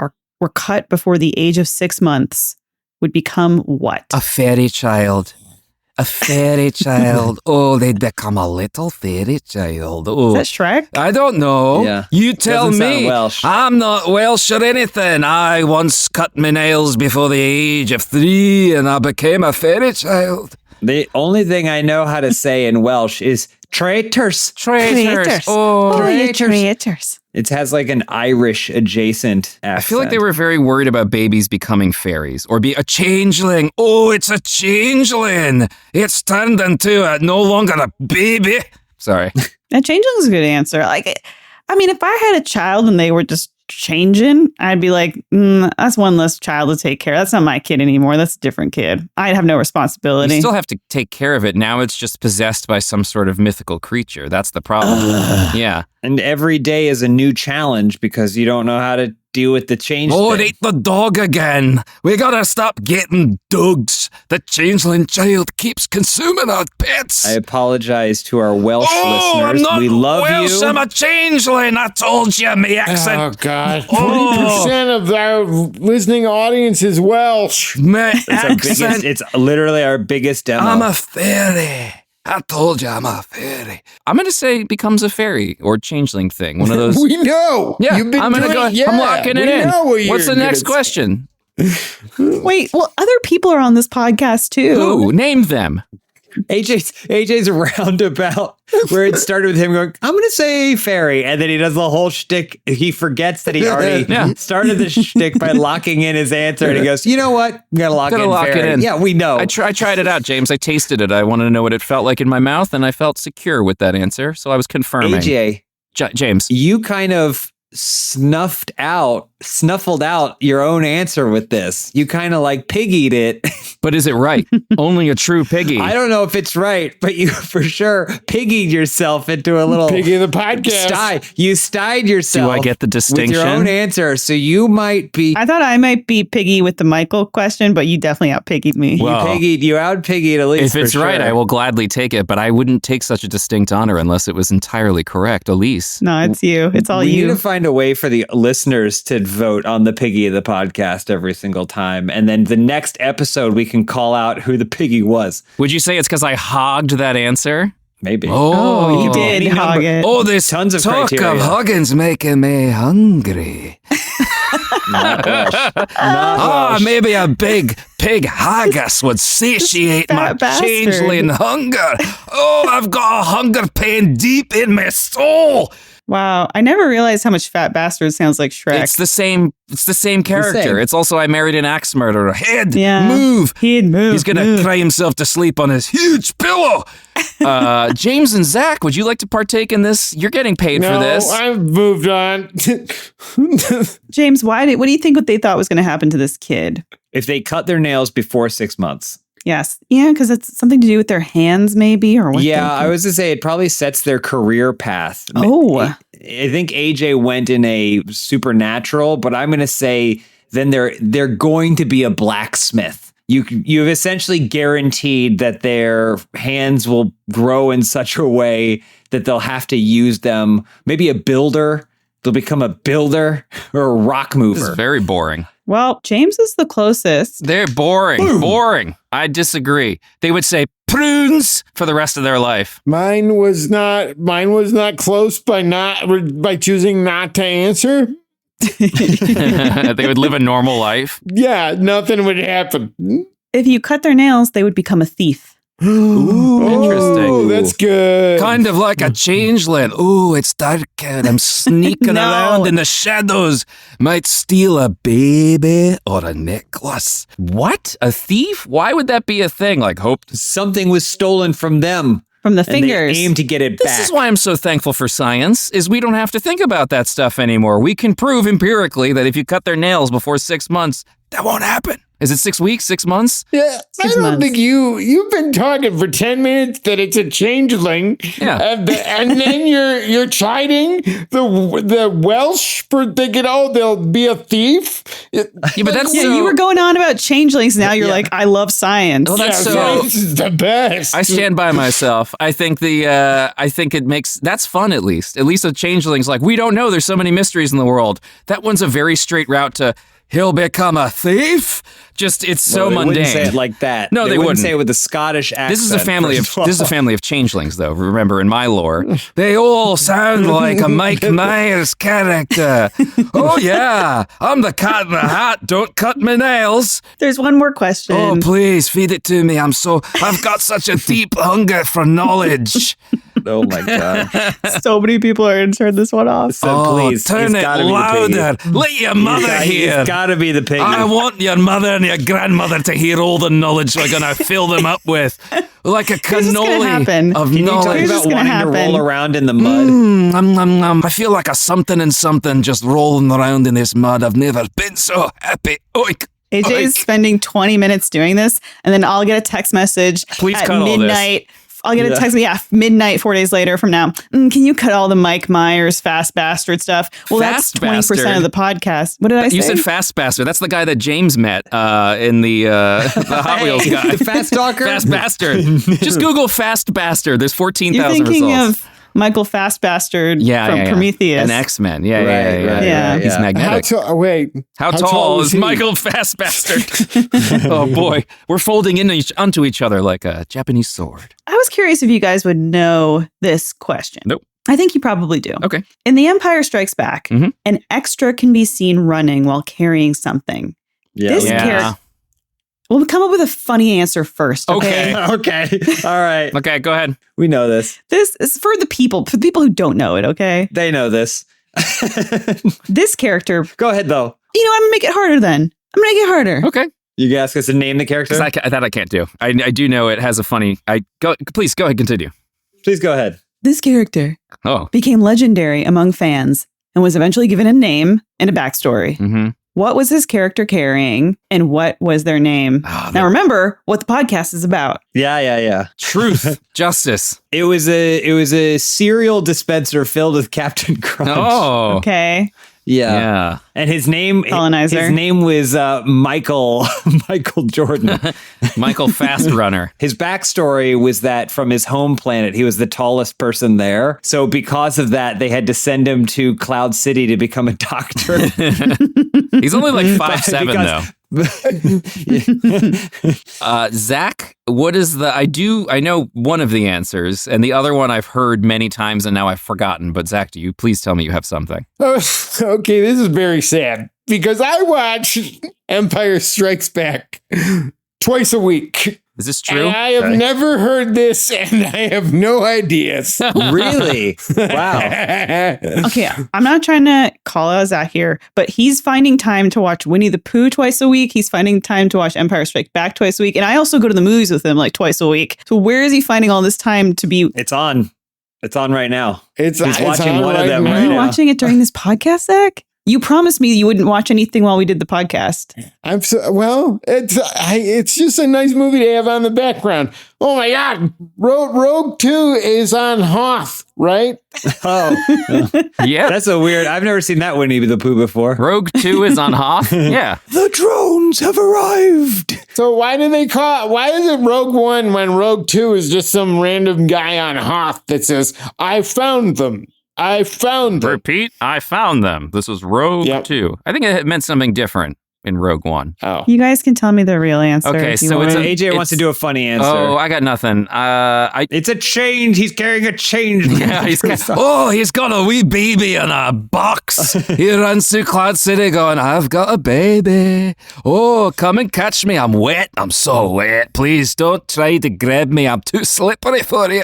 were cut before the age of 6 months would become what? A fairy child. A fairy child. Oh, they'd become a little fairy child. Oh. Is that Shrek? I don't know. Yeah. You tell Doesn't sound me. Welsh. I'm not Welsh or anything. I once cut my nails before the age of 3 and I became a fairy child. The only thing I know how to say in Welsh is traitors. Traitors. Oh, you traitors. It has like an Irish adjacent accent. I feel like they were very worried about babies becoming fairies or be a changeling. Oh, it's a changeling. It's turned into no longer a baby. Sorry. That changeling's a good answer. Like, I mean, if I had a child and they were just changing, I'd be like, that's one less child to take care of. That's not my kid anymore. That's a different kid. I'd have no responsibility. You still have to take care of it. Now it's just possessed by some sort of mythical creature. That's the problem. Yeah. And every day is a new challenge because you don't know how to deal with the change. Oh, thing. it ate the dog again. We gotta stop getting dogs. The changeling child keeps consuming our pets. I apologize to our Welsh listeners. I'm not We love Welsh, you. I'm a changeling. I told you, my accent. Oh, God. 20% of our listening audience is Welsh. My It's our biggest, accent. it's literally our biggest demo. I'm a fairy. I told you I'm a fairy. I'm going to say it becomes a fairy or changeling thing. One of those. We know. Yeah, You've been I'm gonna doing go. it. Yeah, I'm locking it we in. know what you're What's the good next at. question? Wait, well, other people are on this podcast too. Who? Name them. AJ's roundabout where it started with him going, I'm going to say fairy. And then he does the whole shtick. He forgets that he already Yeah. started the shtick by locking in his answer. And he goes, you know what? I'm going to lock Gotta in fairy. it in. Yeah, we know. I tried it out, James. I tasted it. I wanted to know what it felt like in my mouth, and I felt secure with that answer. So I was confirming. AJ, James. you kind of snuffled out your own answer with this. You kind of like piggied it. But is it right? Only a true piggy. I don't know if it's right, but you for sure piggied yourself into a little Piggy the podcast. sty. You styed yourself. Do I get the with distinction? your own answer? So you might be. I thought I might be piggy with the Michael question, but you definitely out piggied me. Well, You out piggied Elyse. If it's for right, sure. I will gladly take it, but I wouldn't take such a distinct honor unless it was entirely correct. Elyse. No, it's you. It's all we you. need to find a way for the listeners to vote on the piggy of the podcast every single time, and then the next episode we can call out who the piggy was. Would you say it's because I hogged that answer? Maybe. Oh, you did Any hog number. it. Oh, this Tons of talk criteria. of hugging's making me hungry. Not Welsh. Not Ah, Welsh. maybe a big pig haggis would satiate my fat bastard. changeling hunger. Oh, I've got a hunger pain deep in my soul. Wow, I never realized how much fat bastard sounds like Shrek. It's the same character. same. It's also I married an axe murderer. Head, Yeah. move. He'd move. He's gonna cry himself to sleep on his huge pillow. James and Zach, would you like to partake in this? You're getting paid for No, this. I've moved on. James, what do you think what they thought was going to happen to this kid? If they cut their nails before 6 months. Yes. Yeah, because it's something to do with their hands, maybe, or what? Yeah, I was to say it probably sets their career path. Oh. I think AJ went in a supernatural, but I'm going to say then they're going to be a blacksmith. You've essentially guaranteed that their hands will grow in such a way that they'll have to use them. Maybe a builder. They'll become a builder or a rock This mover. is very boring. Well, James is the closest. They're boring. Boring. I disagree. They would say prunes for the rest of their life. Mine was not close by choosing not to answer. They would live a normal life. Yeah, nothing would happen. If you cut their nails, they would become a thief. Interesting. Oh, that's good. Kind of like a changeling. Ooh, it's dark and I'm sneaking No. around in the shadows. Might steal a baby or a necklace. What? A thief? Why would that be a thing? Like hope. Something was stolen from them. From the And fingers. they aim to get it This back. is why I'm so thankful for science, is we don't have to think about that stuff anymore. We can prove empirically that if you cut their nails before 6 months, that won't happen. Is it 6 weeks, 6 months? Yeah, I 6 don't months. think you've been talking for 10 minutes that it's a changeling. Yeah. And then you're chiding the Welsh for thinking, oh, they'll be a thief. Yeah, but that's Yeah, so, you were going on about changelings. Now you're like, I love science. Well, that's Yeah, so- this is the best. I stand by myself. I think it makes that's fun at least. At least a changeling's like, we don't know. There's so many mysteries in the world. That one's a very straight route to he'll become a thief. Just it's so Well, they mundane. wouldn't say it like that. No, they wouldn't say it with a Scottish accent. This is a family of first all. changelings, though. Remember, in my lore, they all sound like a Mike Myers character. Oh yeah, I'm the cat in the hat. Don't cut my nails. There's one more question. Oh please feed it to me. I've got such a deep hunger for knowledge. Oh my god! So many people are going to turn this one off. So please, turn it's it gotta be the louder. piggy. Let your mother hear. It's got to be the piggy. I want your mother and your grandmother to hear all the knowledge we're going to fill them up with. Like a Here's what's gonna cannoli happen. of Can you talk knowledge. Here's what's about gonna wanting to happen. roll around in the mud? I feel like a something and something just rolling around in this mud. I've never been so happy. Oik. AJ is spending 20 minutes doing this, and then I'll get a text message Please at cut all this. midnight. I'll get a text, midnight 4 days later from now. Can you cut all the Mike Myers fast bastard stuff? Well, Fast that's 20% bastard? of the podcast. What did I say? You said Fast Bastard. That's the guy that James met in the Hot Wheels guy. The fast talker? Fast Bastard. Just Google Fast Bastard. There's 14,000 You're thinking results. of Michael Fast Bastard from Prometheus. And X-Men. Yeah. Right, He's yeah. magnetic. How How tall is he? Michael Fast Bastard? Oh boy. We're folding onto each other like a Japanese sword. I was curious if you guys would know this question. Nope. I think you probably do. Okay. In The Empire Strikes Back, Mhm. an extra can be seen running while carrying something. This Yeah. character. We'll come up with a funny answer first. Okay. Okay. All right. Okay, go ahead. We know this. This is for the people who don't know it. Okay. They know this. This character. Go ahead, though. You know, I'm gonna make it harder. Then I'm gonna make it harder. Okay. You can ask us to name the character? Because that I can't do. I do know it has a funny... Please, go ahead, continue. Please go ahead. This character Oh. became legendary among fans and was eventually given a name and a backstory. Mm-hmm. What was his character carrying, and what was their name? Now remember what the podcast is about. Yeah. Truth. Justice. It was a cereal dispenser filled with Captain Crunch. Oh. Okay. Yeah. And his name Colonizer. His name was Michael Jordan. Michael Fast Runner. His backstory was that from his home planet, he was the tallest person there. So because of that, they had to send him to Cloud City to become a doctor. He's only like 5'7", though. Because- Zach, what is I know one of the answers, and the other one I've heard many times and now I've forgotten. But Zach, do you please tell me you have something? Okay, this is very sad because I watch Empire Strikes Back twice a week. Is this true? And I have never heard this, and I have no ideas. Really? Wow. Okay, I'm not trying to call out Zach here, but he's finding time to watch Winnie the Pooh twice a week. He's finding time to watch Empire Strikes Back twice a week. And I also go to the movies with him like twice a week. So where is he finding all this time to be? It's on. It's on right now. It's watching on one of them Are right you now. watching it during this podcast, Zach? You promised me you wouldn't watch anything while we did the podcast. It's just a nice movie to have on the background. Oh my God, Rogue 2 is on Hoth, right? Oh, Yeah. that's a weird. I've never seen that Winnie the Pooh before. Rogue 2 is on Hoth? Yeah. The drones have arrived. So why is it Rogue 1 when Rogue 2 is just some random guy on Hoth that says, I found them. I found them. Repeat, I found them. This was Rogue Yep. 2. I think it meant something different in Rogue 1. Oh. You guys can tell me the real answer. Okay, if you so it's want. a- AJ wants to do a funny answer. Oh, I got nothing. It's a change. He's carrying a change. Yeah, he's got a wee baby in a box. He runs through Cloud City going, I've got a baby. Oh, come and catch me. I'm wet. I'm so wet. Please don't try to grab me. I'm too slippery for you.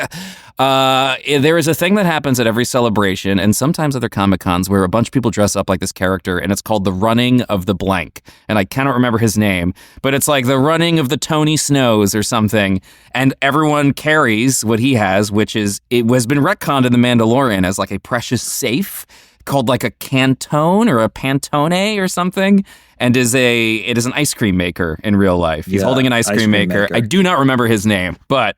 There is a thing that happens at every celebration and sometimes other Comic-Cons where a bunch of people dress up like this character and it's called the running of the blank. And I cannot remember his name, but it's like the running of the Tony Snows or something. And everyone carries what he has, which is, it has been retconned in The Mandalorian as like a precious safe called like a Cantone or a Pantone or something. And it is an ice cream maker in real life. He's Yeah, holding an ice cream maker. I do not remember his name, but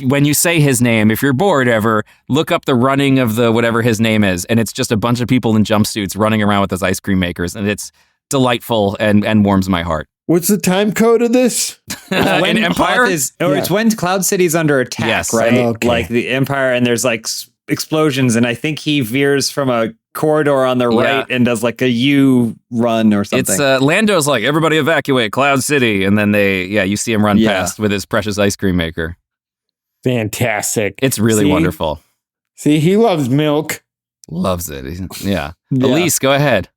when you say his name, if you're bored ever, look up the running of the whatever his name is, and it's just a bunch of people in jumpsuits running around with those ice cream makers, and it's delightful and warms my heart. What's the time code of this? In Empire, It's when Cloud City's under attack, Yes. right? Okay. Like the Empire, and there's like explosions, and I think he veers from a corridor on the right and does like a U run or something. It's Lando's like, everybody evacuate Cloud City. And then you see him run past with his precious ice cream maker. Fantastic. It's really wonderful. See, he loves milk. Loves it. Yeah. Elyse, go ahead.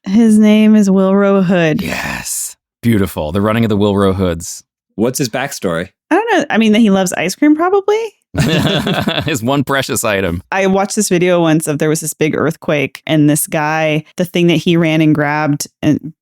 His name is Wilro Hood. Yes. Beautiful. The running of the Wilro Hoods. What's his backstory? I don't know. I mean, that he loves ice cream, probably. His one precious item. I watched this video once of there was this big earthquake, and this guy, the thing that he ran and grabbed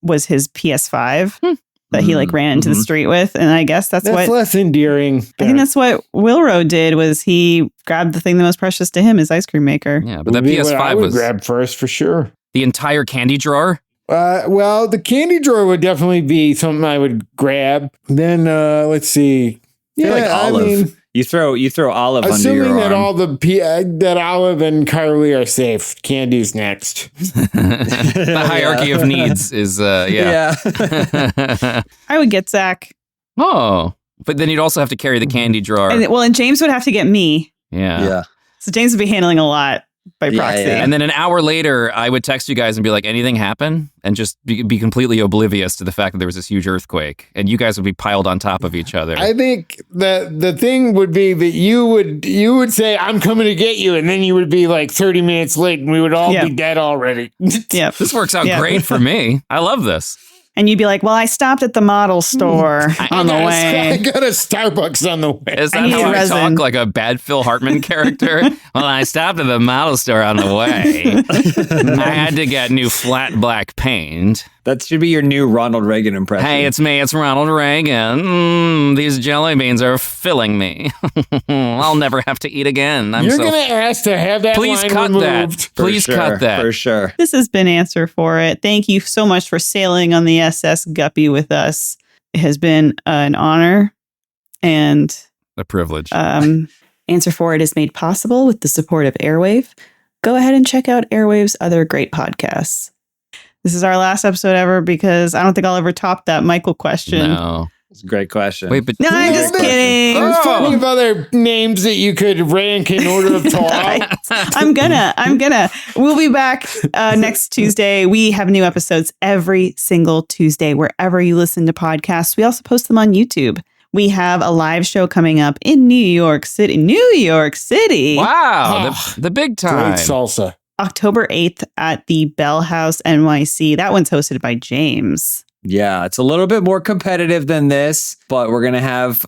was his PS5 that he like ran into the street with. And I guess that's what less endearing. I think that's what Wilro did, was he grabbed the thing that was precious to him, his ice cream maker. Yeah, but that PS5 would was grab first for sure. The entire candy drawer. Well, the candy drawer would definitely be something I would grab. Then let's see. Yeah, like Olive. I mean, you throw Olive under your arm. Assuming that that Olive and Carly are safe, candy's next. The hierarchy of needs is I would get Zach. Oh, but then you'd also have to carry the candy drawer. And James would have to get me. Yeah. So James would be handling a lot by proxy. Yeah. And then an hour later, I would text you guys and be like, anything happen? And just be completely oblivious to the fact that there was this huge earthquake. And you guys would be piled on top of each other. I think the thing would be that you would say, I'm coming to get you. And then you would be like 30 minutes late and we would all be dead already. Yeah. This works out great for me. I love this. And you'd be like, well, I stopped at the model store on the way. I got a Starbucks on the way. Is that how I talk, like a bad Phil Hartman character? Well, I stopped at the model store on the way. I had to get new flat black paint. That should be your new Ronald Reagan impression. Hey, it's me. It's Ronald Reagan. These jelly beans are filling me. I'll never have to eat again. You're going to ask to have that Please line cut removed. that. Please cut that. For sure. This has been Answer For It. Thank you so much for sailing on the SS Guppy with us. It has been an honor and a privilege. Answer For It is made possible with the support of Airwave. Go ahead and check out Airwave's other great podcasts. This is our last episode ever because I don't think I'll ever top that Michael question. No. It's a great question. Wait, but no, I'm just kidding. I was thinking of other names that you could rank in order of tall. I'm gonna. We'll be back next Tuesday. We have new episodes every single Tuesday, wherever you listen to podcasts. We also post them on YouTube. We have a live show coming up in New York City. Wow. The big time. Great salsa. October 8th at the Bell House NYC. That one's hosted by James. Yeah, it's a little bit more competitive than this, but we're going to have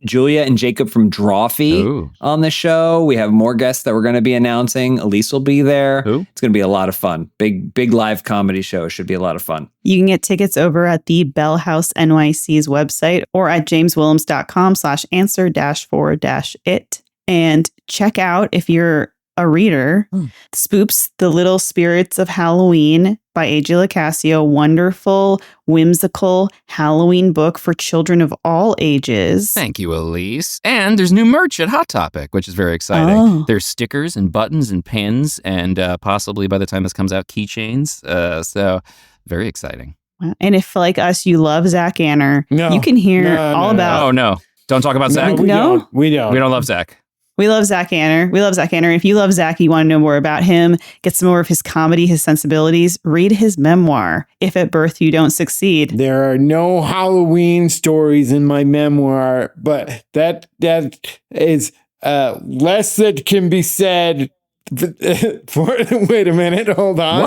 Julia and Jacob from Drawfee on the show. We have more guests that we're going to be announcing. Elyse will be there. It's going to be a lot of fun. Big live comedy show. Should be a lot of fun. You can get tickets over at the Bell House NYC's website or at jameswillems.com/answer-for-it. And check out, if you're a reader, Spoops, The Little Spirits of Halloween by A.J. Lacasio. Wonderful, whimsical Halloween book for children of all ages. Thank you, Elyse. And there's new merch at Hot Topic, which is very exciting. There's stickers and buttons and pins and possibly, by the time this comes out, keychains. So very exciting. And if, like us, you love Zach Anner, you can hear about... Oh, no. Don't talk about Zach. We don't. We don't love Zach. We love Zach Anner. If you love Zach, you want to know more about him, get some more of his comedy, his sensibilities, read his memoir, If at Birth You Don't Succeed. There are no Halloween stories in my memoir, but that is less that can be said. Wait a minute, hold on.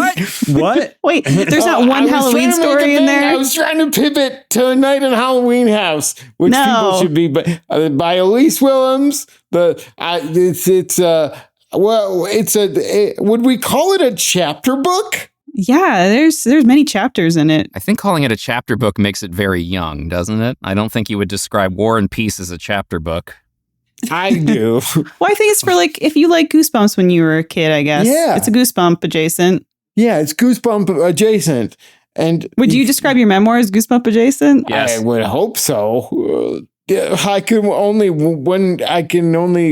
What? Wait, there's not one Halloween story in there? I was trying to pivot to A Night in Halloween House, which people should be, but by Elyse Willems. Would we call it a chapter book? Yeah, there's many chapters in it. I think calling it a chapter book makes it very young, doesn't it? I don't think you would describe War and Peace as a chapter book. I do. Well, I think it's for if you like Goosebumps when you were a kid, I guess. Yeah. It's a Goosebump adjacent. Yeah, it's Goosebump adjacent. And would you describe your memoir as Goosebump adjacent? Yes. I would hope so. I can only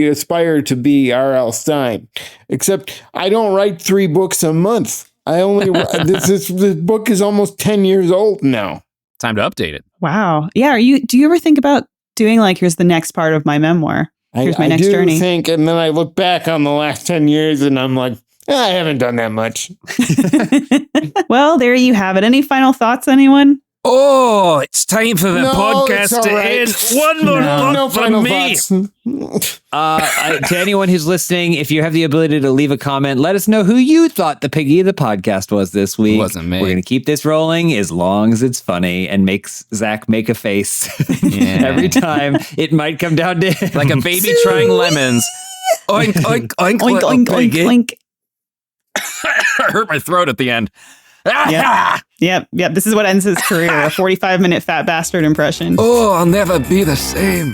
aspire to be R.L. Stine, except I don't write 3 books a month. I only this book is almost 10 years old now. Time to update it. Wow. Yeah. Do you ever think about doing here's the next part of my memoir? Here's my next journey. I think, and then I look back on the last 10 years and I'm like, I haven't done that much. Well, there you have it. Any final thoughts, anyone? Oh, it's time for the podcast it's to all right. end. One more thought No from final me. thoughts. To anyone who's listening, if you have the ability to leave a comment, let us know who you thought the piggy of the podcast was this week. It wasn't me. We're going to keep this rolling as long as it's funny and makes Zach make a face every time. It might come down to him. Like a baby trying lemons. Oink, oink, oink, Oink, oink, oink, oink. I hurt my throat at the end. Yep. This is what ends his career, a 45-minute fat bastard impression. Oh, I'll never be the same.